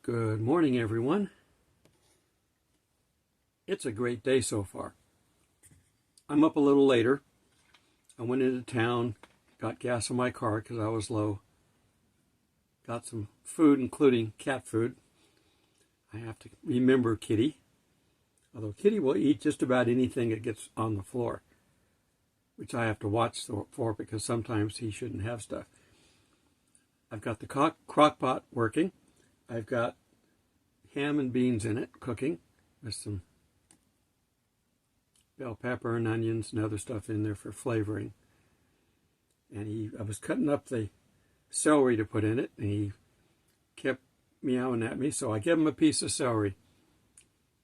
Good morning, everyone. It's a great day so far. I'm up a little later. I went into town, got gas in my car because I was low. Got some food, including cat food. I have to remember Kitty. Although Kitty will eat just about anything that gets on the floor, which I have to watch for because sometimes he shouldn't have stuff. I've got the crock pot working. I've got ham and beans in it cooking with some bell pepper and onions and other stuff in there for flavoring. And I was cutting up the celery to put in it, and he kept meowing at me, so I gave him a piece of celery.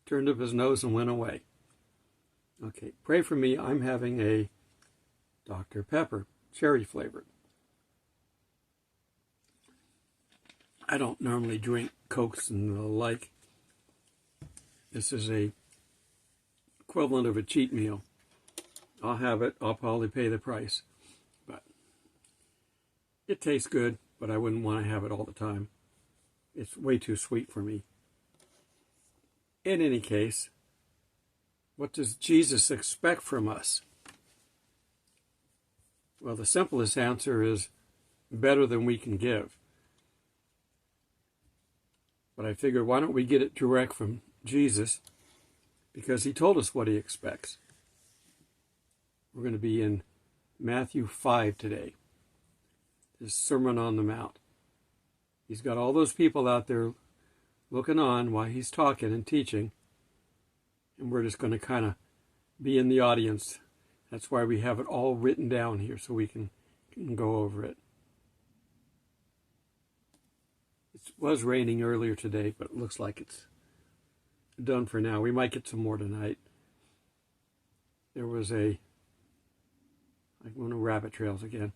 Turned up his nose and went away. Okay, pray for me. I'm having a Dr. Pepper, cherry flavored. I don't normally drink Cokes and the like. This is a equivalent of a cheat meal. I'll have it. I'll probably pay the price. But it tastes good, but I wouldn't want to have it all the time. It's way too sweet for me. In any case, what does Jesus expect from us? Well, the simplest answer is better than we can give. But I figured, why don't we get it direct from Jesus? Because he told us what he expects. We're going to be in Matthew 5 today. His Sermon on the Mount. He's got all those people out there looking on while he's talking and teaching. And we're just going to kind of be in the audience. That's why we have it all written down here so we can go over it. It was raining earlier today, but it looks like it's done for now. We might get some more tonight. There was I'm going to rabbit trails again.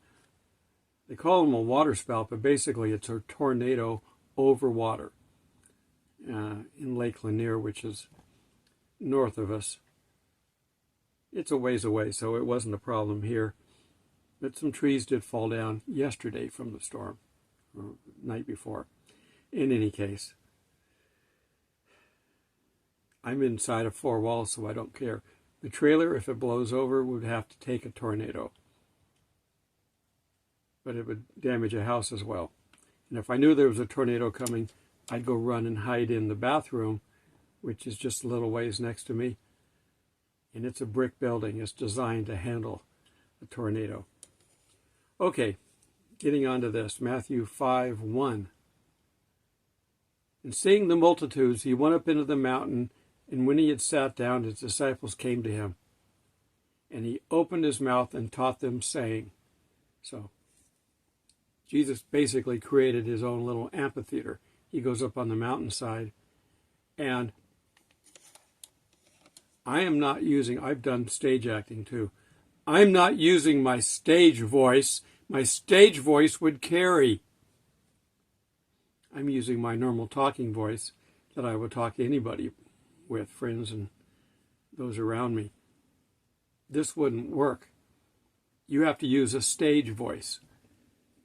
They call them a water spout, but basically it's a tornado over water in Lake Lanier, which is north of us. It's a ways away, so it wasn't a problem here. But some trees did fall down yesterday from the storm, or night before. In any case, I'm inside of four walls, so I don't care. The trailer, if it blows over, would have to take a tornado. But it would damage a house as well. And if I knew there was a tornado coming, I'd go run and hide in the bathroom, which is just a little ways next to me. And it's a brick building. It's designed to handle a tornado. Okay, getting on to this. Matthew 5:1. And seeing the multitudes, he went up into the mountain, and when he had sat down, his disciples came to him. And he opened his mouth and taught them, saying. So, Jesus basically created his own little amphitheater. He goes up on the mountainside, and I've done stage acting too. I'm not using my stage voice. My stage voice would carry. I'm using my normal talking voice that I would talk to anybody with, friends and those around me. This wouldn't work. You have to use a stage voice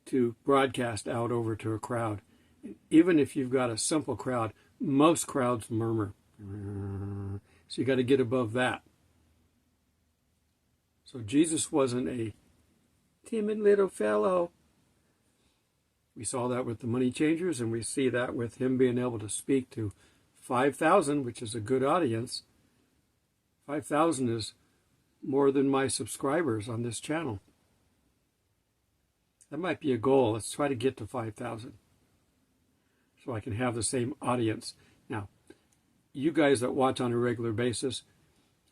to broadcast out over to a crowd. And even if you've got a simple crowd, most crowds murmur. So you got to get above that. So Jesus wasn't a timid little fellow. We saw that with the money changers, and we see that with him being able to speak to 5,000, which is a good audience. 5,000 is more than my subscribers on this channel. That might be a goal. Let's try to get to 5,000 so I can have the same audience. Now, you guys that watch on a regular basis,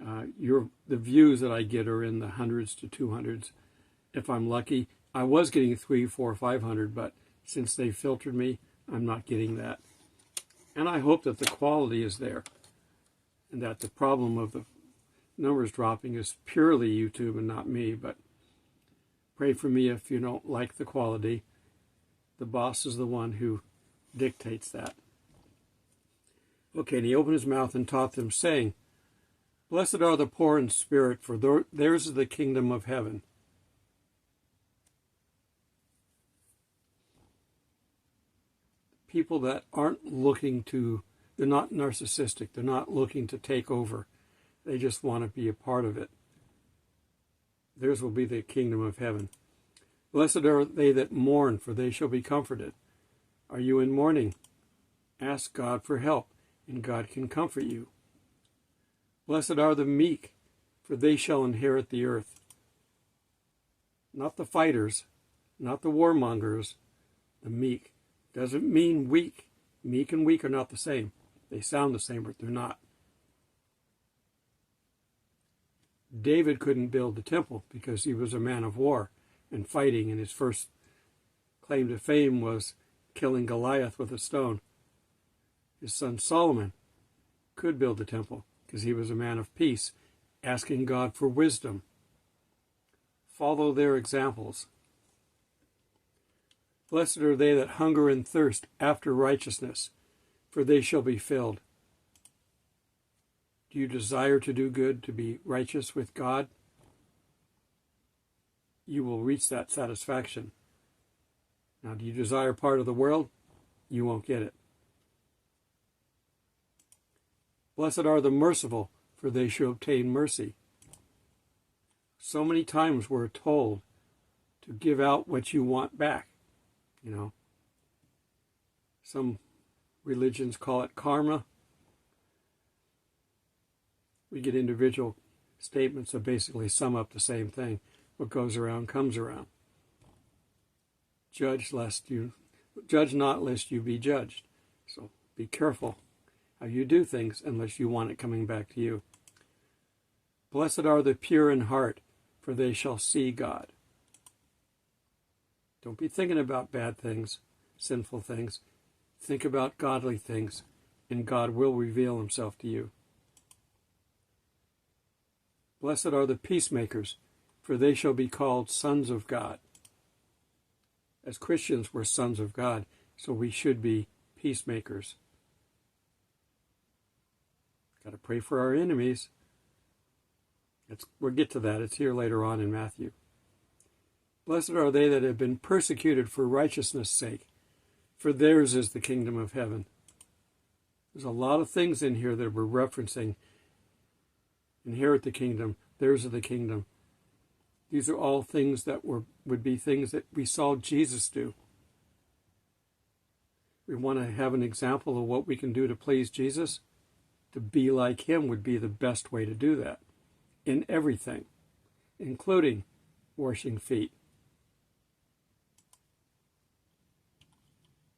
the views that I get are in the hundreds to 200s. If I'm lucky, I was getting 300, 400, 500, but since they filtered me, I'm not getting that. And I hope that the quality is there, and that the problem of the numbers dropping is purely YouTube and not me. But pray for me if you don't like the quality. The boss is the one who dictates that. Okay, and he opened his mouth and taught them, saying, Blessed are the poor in spirit, for theirs is the kingdom of heaven. people that aren't looking to, they're not narcissistic, they're not looking to take over. They just want to be a part of it. Theirs will be the kingdom of heaven. Blessed are they that mourn, for they shall be comforted. Are you in mourning? Ask God for help, and God can comfort you. Blessed are the meek, for they shall inherit the earth. Not the fighters, not the warmongers, the meek. Doesn't mean weak. Meek and weak are not the same. They sound the same, but they're not. David couldn't build the temple because he was a man of war and fighting, and his first claim to fame was killing Goliath with a stone. His son Solomon could build the temple because he was a man of peace, asking God for wisdom. Follow their examples. Blessed are they that hunger and thirst after righteousness, for they shall be filled. Do you desire to do good, to be righteous with God? You will reach that satisfaction. Now, do you desire part of the world? You won't get it. Blessed are the merciful, for they shall obtain mercy. So many times we're told to give out what you want back. You know, some religions call it karma. We get individual statements that basically sum up the same thing. What goes around comes around. Judge not lest you be judged. So be careful how you do things unless you want it coming back to you. Blessed are the pure in heart, for they shall see God. Don't be thinking about bad things, sinful things. Think about godly things, and God will reveal himself to you. Blessed are the peacemakers, for they shall be called sons of God. As Christians, we're sons of God, so we should be peacemakers. Got to pray for our enemies. We'll get to that. It's here later on in Matthew. Blessed are they that have been persecuted for righteousness' sake, for theirs is the kingdom of heaven. There's a lot of things in here that we're referencing. Inherit the kingdom, theirs is the kingdom. These are all things that would be things that we saw Jesus do. We want to have an example of what we can do to please Jesus. To be like him would be the best way to do that. In everything, including washing feet.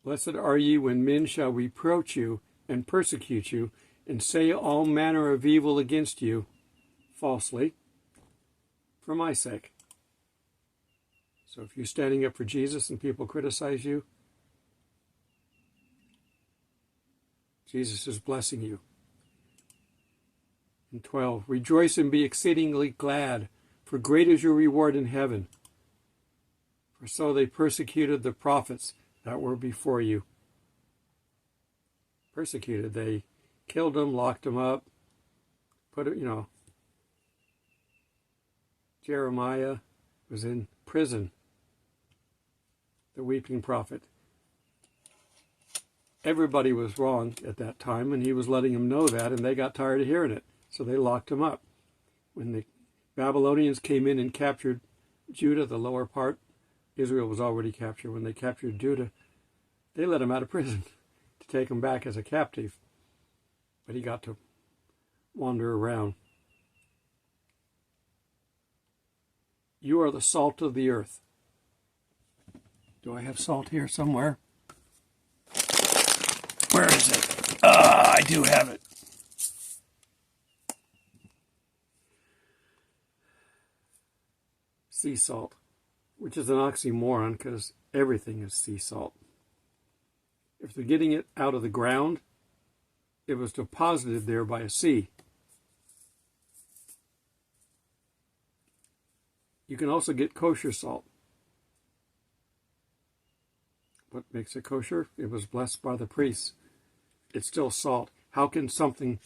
Blessed are ye when men shall reproach you and persecute you, and say all manner of evil against you, falsely, for my sake. So if you're standing up for Jesus and people criticize you, Jesus is blessing you. And 12, rejoice and be exceedingly glad, for great is your reward in heaven. For so they persecuted the prophets that were before you. Persecuted, they killed them, locked them up, Jeremiah was in prison, the weeping prophet. Everybody was wrong at that time, and he was letting them know that, and they got tired of hearing it. So they locked him up. When the Babylonians came in and captured Judah, the lower part, Israel was already captured. When they captured Judah, they let him out of prison to take him back as a captive. But he got to wander around. You are the salt of the earth. Do I have salt here somewhere? Where is it? I do have it. Sea salt, which is an oxymoron because everything is sea salt. If they're getting it out of the ground, it was deposited there by a sea. You can also get kosher salt. What makes it kosher? It was blessed by the priests. It's still salt. How can something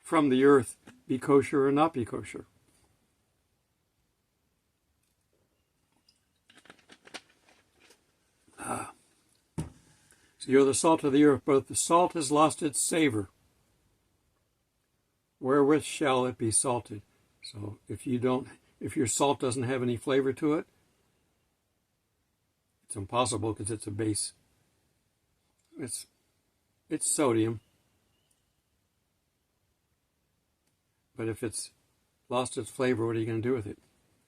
from the earth be kosher or not be kosher? So you're the salt of the earth, but if the salt has lost its savor, wherewith shall it be salted? So if your salt doesn't have any flavor to it, it's impossible because it's a base. It's sodium. But if it's lost its flavor, what are you going to do with it?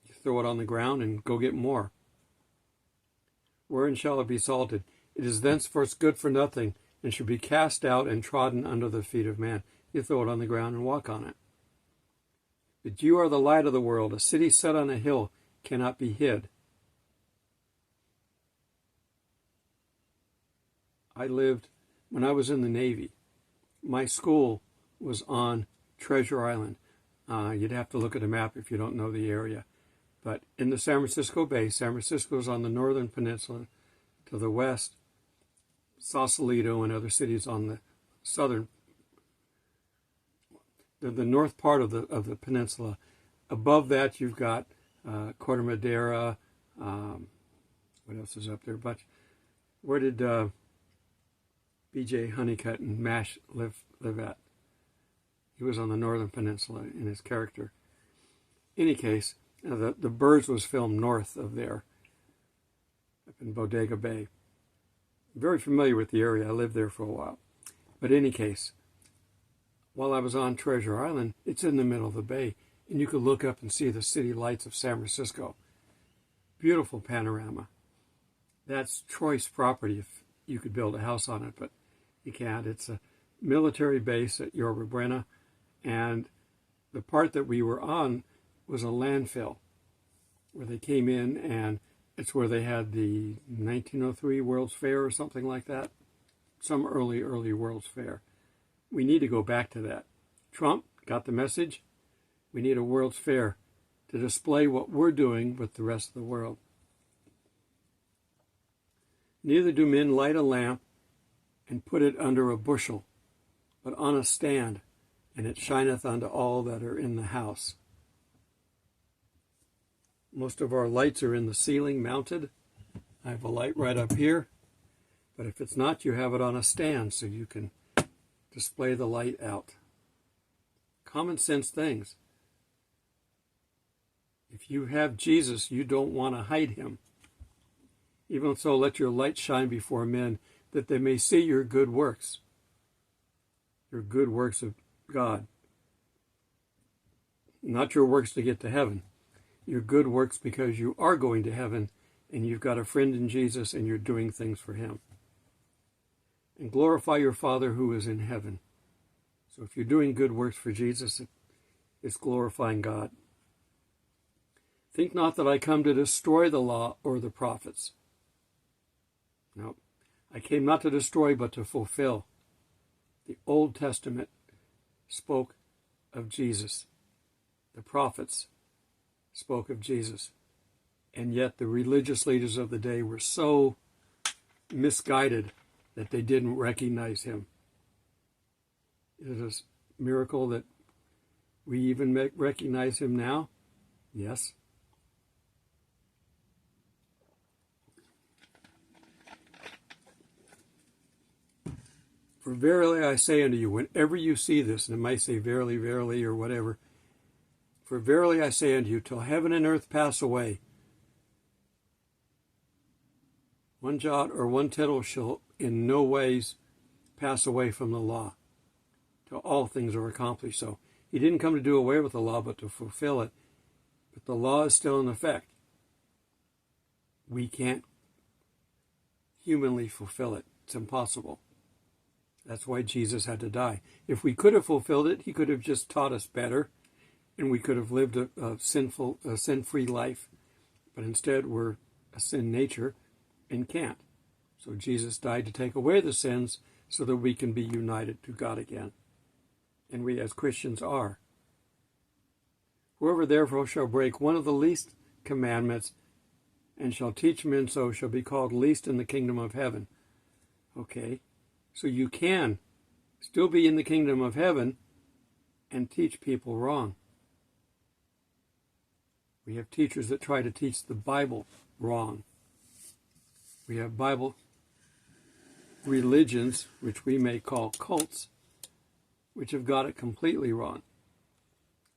You throw it on the ground and go get more. Wherein shall it be salted? It is thenceforth good for nothing, and should be cast out and trodden under the feet of man. You throw it on the ground and walk on it. But you are the light of the world. A city set on a hill cannot be hid. When I was in the Navy, my school was on Treasure Island. You'd have to look at a map if you don't know the area. But in the San Francisco Bay, San Francisco is on the northern peninsula. To the west, Sausalito and other cities on the southern, the north part of the peninsula. Above that, you've got Corte Madera. What else is up there? But where did B.J. Honeycutt and MASH live at? He was on the northern peninsula in his character. In any case, the Birds was filmed north of there, up in Bodega Bay. I'm very familiar with the area. I lived there for a while. But in any case, while I was on Treasure Island, it's in the middle of the bay, and you could look up and see the city lights of San Francisco. Beautiful panorama. That's choice property if you could build a house on it, but you can't. It's a military base at Yorba Buena, and the part that we were on was a landfill where they came in, and it's where they had the 1903 World's Fair or something like that. Some early World's Fair. We need to go back to that. Trump got the message. We need a World's Fair to display what we're doing with the rest of the world. Neither do men light a lamp and put it under a bushel, but on a stand, and it shineth unto all that are in the house. Most of our lights are in the ceiling mounted. I have a light right up here, but if it's not, you have it on a stand so you can display the light out. Common sense things. If you have Jesus, you don't want to hide him. Even so, let your light shine before men, that they may see your good works of God. Not your works to get to heaven. Your good works because you are going to heaven, and you've got a friend in Jesus, and you're doing things for him. And glorify your Father who is in heaven. So if you're doing good works for Jesus, it's glorifying God. Think not that I come to destroy the law or the prophets. No, I came not to destroy, but to fulfill. The Old Testament spoke of Jesus. The prophets spoke of Jesus. And yet the religious leaders of the day were so misguided that they didn't recognize him. Is it a miracle that we even recognize him now? Yes. For verily I say unto you, whenever you see this, and it might say verily, verily, or whatever, for verily I say unto you, till heaven and earth pass away, one jot or one tittle shall in no ways pass away from the law, till all things are accomplished. So he didn't come to do away with the law, but to fulfill it. But the law is still in effect. We can't humanly fulfill it. It's impossible. That's why Jesus had to die. If we could have fulfilled it, he could have just taught us better, and we could have lived a sin-free life. But instead, we're a sin nature and can't. So Jesus died to take away the sins so that we can be united to God again. And we as Christians are. Whoever therefore shall break one of the least commandments and shall teach men so shall be called least in the kingdom of heaven. Okay, so you can still be in the kingdom of heaven and teach people wrong. We have teachers that try to teach the Bible wrong. We have Bible religions, which we may call cults, which have got it completely wrong.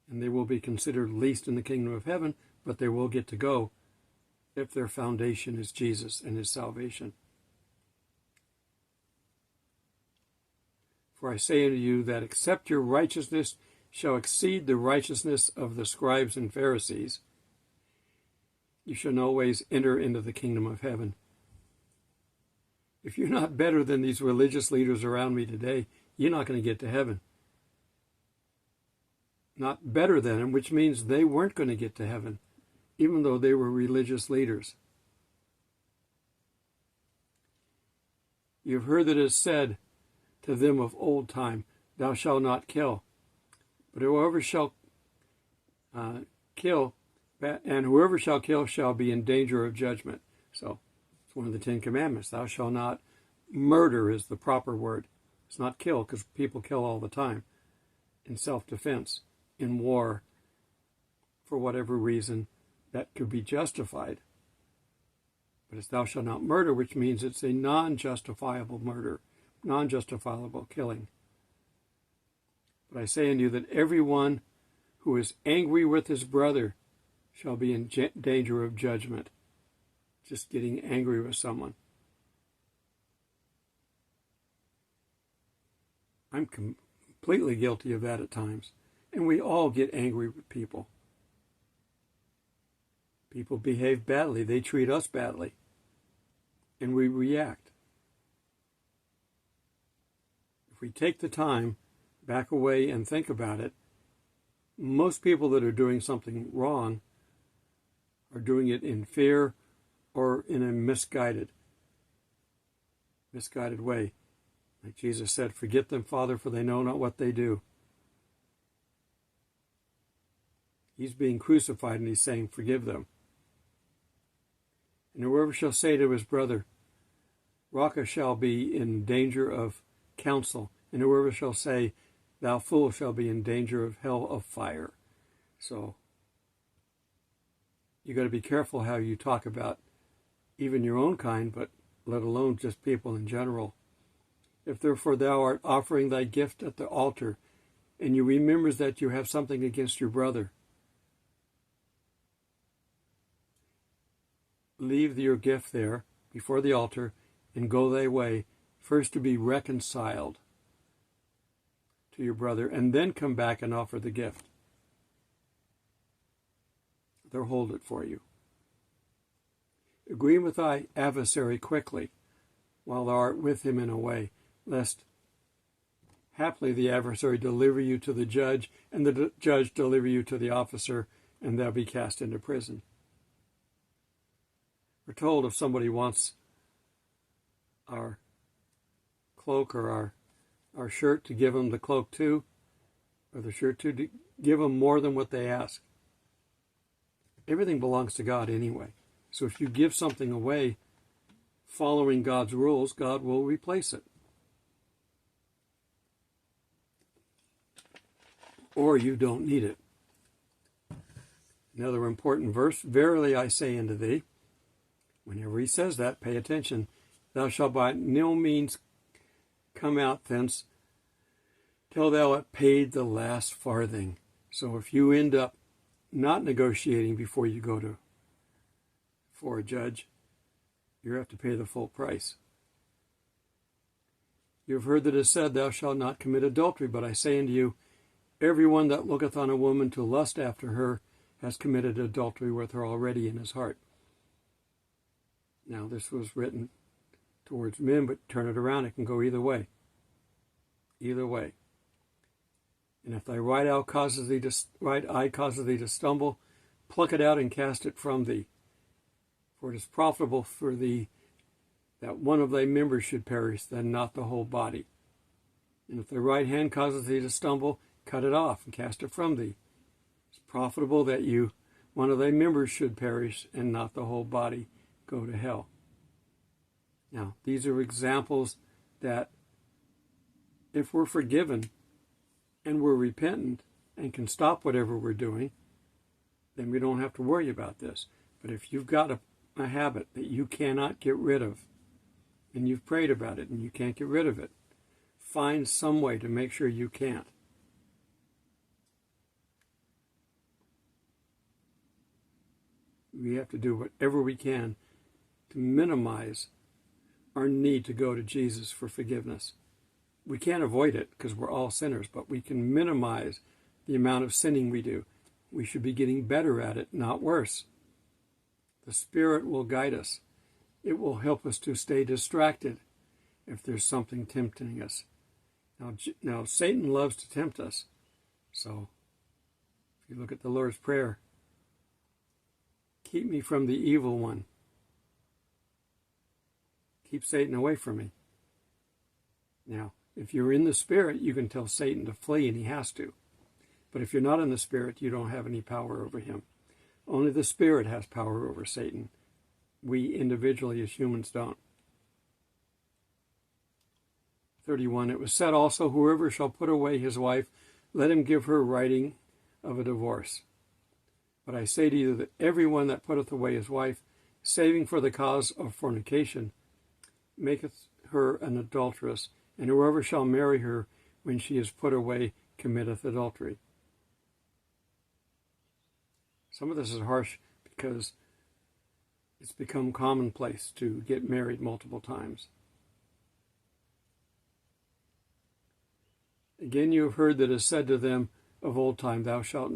And they will be considered least in the kingdom of heaven, but they will get to go if their foundation is Jesus and his salvation. For I say unto you that except your righteousness shall exceed the righteousness of the scribes and Pharisees, you shall no ways enter into the kingdom of heaven. If you're not better than these religious leaders around me today, you're not going to get to heaven. Not better than them, which means they weren't going to get to heaven, even though they were religious leaders. You've heard that it is said to them of old time, thou shalt not kill. But whoever shall kill, and whoever shall kill shall be in danger of judgment. So it's one of the 10 Commandments. Thou shalt not murder is the proper word. It's not kill, because people kill all the time in self-defense, in war, for whatever reason that could be justified. But it's thou shalt not murder, which means it's a non-justifiable murder, non-justifiable killing. But I say unto you that everyone who is angry with his brother shall be in danger of judgment. Just getting angry with someone. I'm completely guilty of that at times. And we all get angry with people. People behave badly. They treat us badly. And we react. If we take the time, back away and think about it, most people that are doing something wrong are doing it in fear or in a misguided way. Like Jesus said, forget them, Father, for they know not what they do. He's being crucified and he's saying, forgive them. And whoever shall say to his brother, Raca, shall be in danger of counsel. And whoever shall say, thou fool, shall be in danger of hell of fire. So you got to be careful how you talk about even your own kind, but let alone just people in general. If therefore thou art offering thy gift at the altar, and you remember that you have something against your brother, leave your gift there before the altar and go thy way, first to be reconciled to your brother, and then come back and offer the gift. They'll hold it for you. Agree with thy adversary quickly, while thou art with him in a way, lest haply the adversary deliver you to the judge, and the judge deliver you to the officer, and thou be cast into prison. We're told if somebody wants our cloak or our shirt, to give them the cloak too, or the shirt too, to give them more than what they ask. Everything belongs to God anyway. So if you give something away following God's rules, God will replace it. Or you don't need it. Another important verse, verily I say unto thee, whenever he says that, pay attention, thou shalt by no means come out thence till thou hast paid the last farthing. So if you end up not negotiating before you go for a judge, you have to pay the full price. You have heard that it is said, thou shalt not commit adultery, but I say unto you, everyone that looketh on a woman to lust after her has committed adultery with her already in his heart. Now, this was written towards men, but turn it around, it can go either way. Either way. And if thy right eye causes thee to stumble, pluck it out and cast it from thee. For it is profitable for thee that one of thy members should perish, than not the whole body. And if thy right hand causes thee to stumble, cut it off and cast it from thee. It's profitable that one of thy members should perish, and not the whole body go to hell. Now, these are examples that if we're forgiven and we're repentant and can stop whatever we're doing, then we don't have to worry about this. But if you've got a habit that you cannot get rid of, and you've prayed about it and you can't get rid of it, find some way to make sure you can't. We have to do whatever we can to minimize our need to go to Jesus for forgiveness. We can't avoid it because we're all sinners, but we can minimize the amount of sinning we do. We should be getting better at it, not worse. The Spirit will guide us. It will help us to stay distracted if there's something tempting us. Now Satan loves to tempt us. So, if you look at the Lord's Prayer, keep me from the evil one. Keep Satan away from me. Now, if you're in the Spirit, you can tell Satan to flee, and he has to. But if you're not in the Spirit, you don't have any power over him. Only the Spirit has power over Satan. We individually as humans don't. 31. It was said also, whoever shall put away his wife, let him give her writing of a divorce. But I say to you that everyone that putteth away his wife, saving for the cause of fornication, maketh her an adulteress, and whoever shall marry her when she is put away committeth adultery. Some of this is harsh because it's become commonplace to get married multiple times. Again, you have heard that it is said to them of old time, thou shalt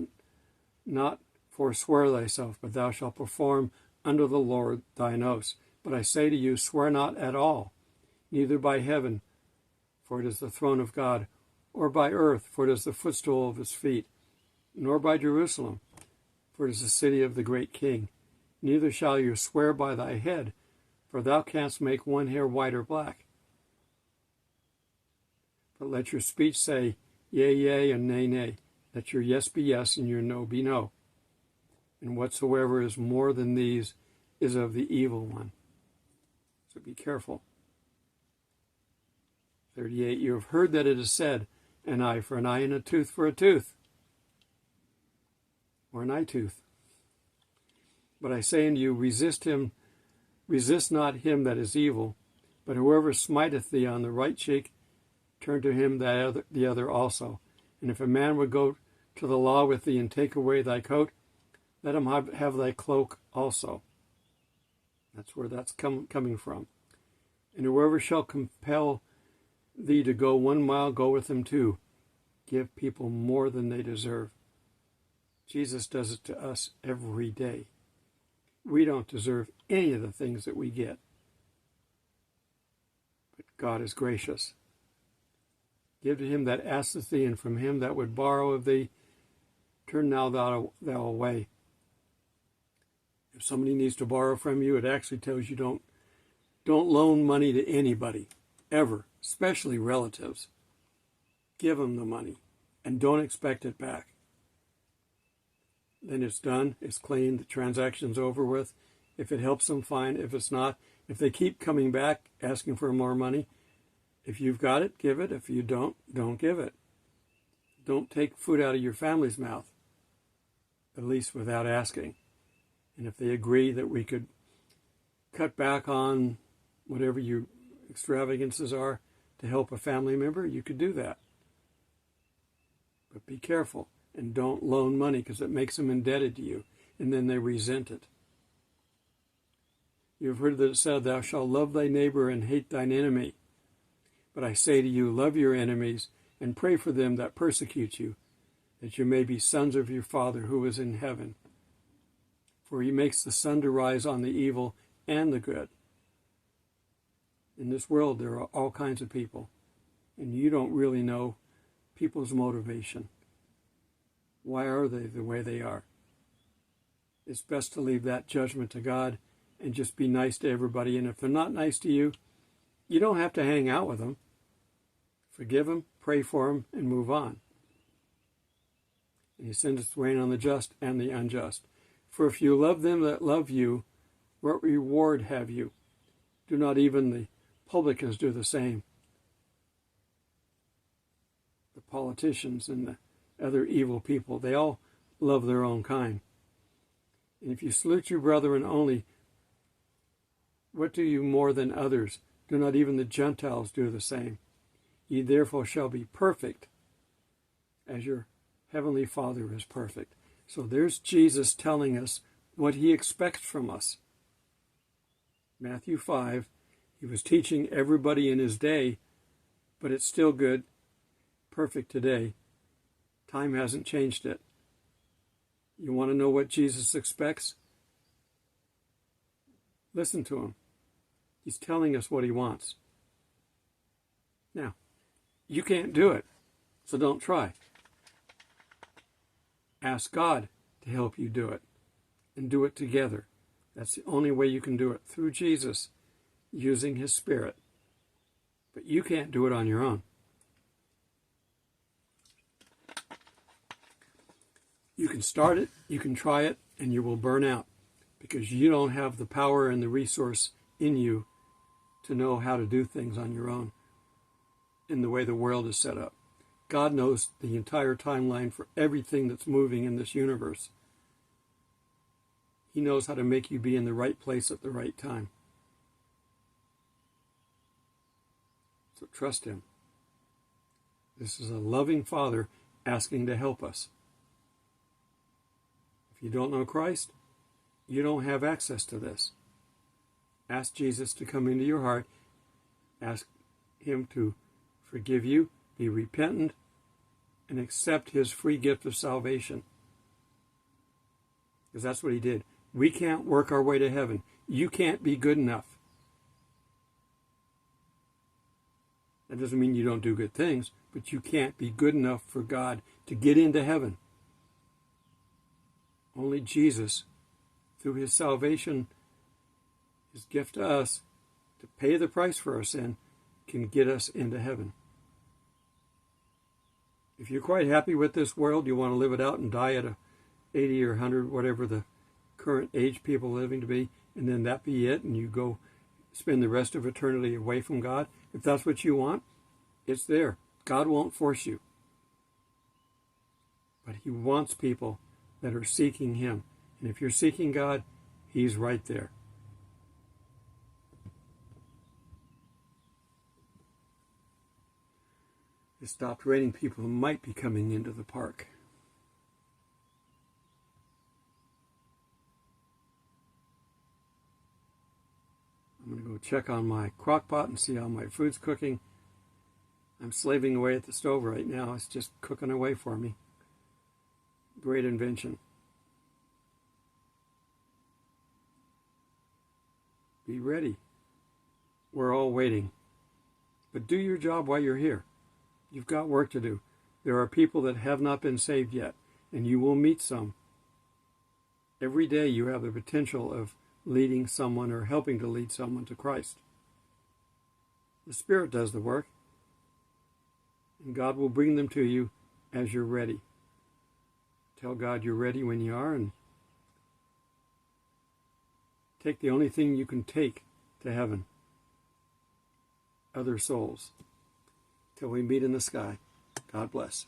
not forswear thyself, but thou shalt perform unto the Lord thine oaths. But I say to you, swear not at all, neither by heaven, for it is the throne of God, or by earth, for it is the footstool of his feet, nor by Jerusalem, for it is the city of the great King. Neither shall you swear by thy head, for thou canst make one hair white or black. But let your speech say, yea, yea, and nay, nay. Let your yes be yes, and your no be no. And whatsoever is more than these is of the evil one. So be careful. 38. You have heard that it is said, an eye for an eye and a tooth for a tooth. Or an eye tooth. But I say unto you, resist not him that is evil, but whoever smiteth thee on the right cheek, turn to him the other also. And if a man would go to the law with thee and take away thy coat, let him have thy cloak also. That's where that's coming from. And whoever shall compel thee to go 1 mile, go with him 2. Give people more than they deserve. Jesus does it to us every day. We don't deserve any of the things that we get. But God is gracious. Give to him that asketh thee, and from him that would borrow of thee, turn now thou away. If somebody needs to borrow from you, it actually tells you don't loan money to anybody, ever, especially relatives. Give them the money, and don't expect it back. Then it's done, it's clean, the transaction's over with. If it helps them, fine. If it's not, if they keep coming back asking for more money, if you've got it, give it. If you don't give it. Don't take food out of your family's mouth, at least without asking. And if they agree that we could cut back on whatever your extravagances are to help a family member, you could do that. But be careful and don't loan money, because it makes them indebted to you, and then they resent it. You have heard that it said, thou shalt love thy neighbor and hate thine enemy. But I say to you, love your enemies and pray for them that persecute you, that you may be sons of your Father who is in heaven. For he makes the sun to rise on the evil and the good. In this world, there are all kinds of people, and you don't really know people's motivation. Why are they the way they are? It's best to leave that judgment to God and just be nice to everybody. And if they're not nice to you, you don't have to hang out with them. Forgive them, pray for them, and move on. And he sendeth rain on the just and the unjust. For if you love them that love you, what reward have you? Do not even the publicans do the same? The politicians and the other evil people, they all love their own kind. And if you salute your brethren only, what do you more than others? Do not even the Gentiles do the same? Ye therefore shall be perfect, as your heavenly Father is perfect. So there's Jesus telling us what he expects from us. Matthew 5, he was teaching everybody in his day, but it's still good, perfect today. Time hasn't changed it. You want to know what Jesus expects? Listen to him. He's telling us what he wants. Now, you can't do it, so don't try. Ask God to help you do it, and do it together. That's the only way you can do it, through Jesus, using his Spirit. But you can't do it on your own. You can start it, you can try it, and you will burn out, because you don't have the power and the resource in you to know how to do things on your own in the way the world is set up. God knows the entire timeline for everything that's moving in this universe. He knows how to make you be in the right place at the right time. So trust him. This is a loving Father asking to help us. If you don't know Christ, you don't have access to this. Ask Jesus to come into your heart. Ask him to forgive you, be repentant, and accept his free gift of salvation. Because that's what he did. We can't work our way to heaven. You can't be good enough. That doesn't mean you don't do good things, but you can't be good enough for God to get into heaven. Only Jesus, through his salvation, his gift to us, to pay the price for our sin, can get us into heaven. If you're quite happy with this world, you want to live it out and die at 80 or 100, whatever the current age people are living to be, and then that be it, and you go spend the rest of eternity away from God, if that's what you want, it's there. God won't force you. But he wants people that are seeking him. And if you're seeking God, he's right there. It stopped raining. People might be coming into the park. I'm going to go check on my crock pot and see how my food's cooking. I'm slaving away at the stove right now. It's just cooking away for me. Great invention. Be ready. We're all waiting. But do your job while you're here. You've got work to do. There are people that have not been saved yet, and you will meet some. Every day you have the potential of leading someone or helping to lead someone to Christ. The Spirit does the work, and God will bring them to you as you're ready. Tell God you're ready when you are, and take the only thing you can take to heaven. Other souls. Till we meet in the sky. God bless.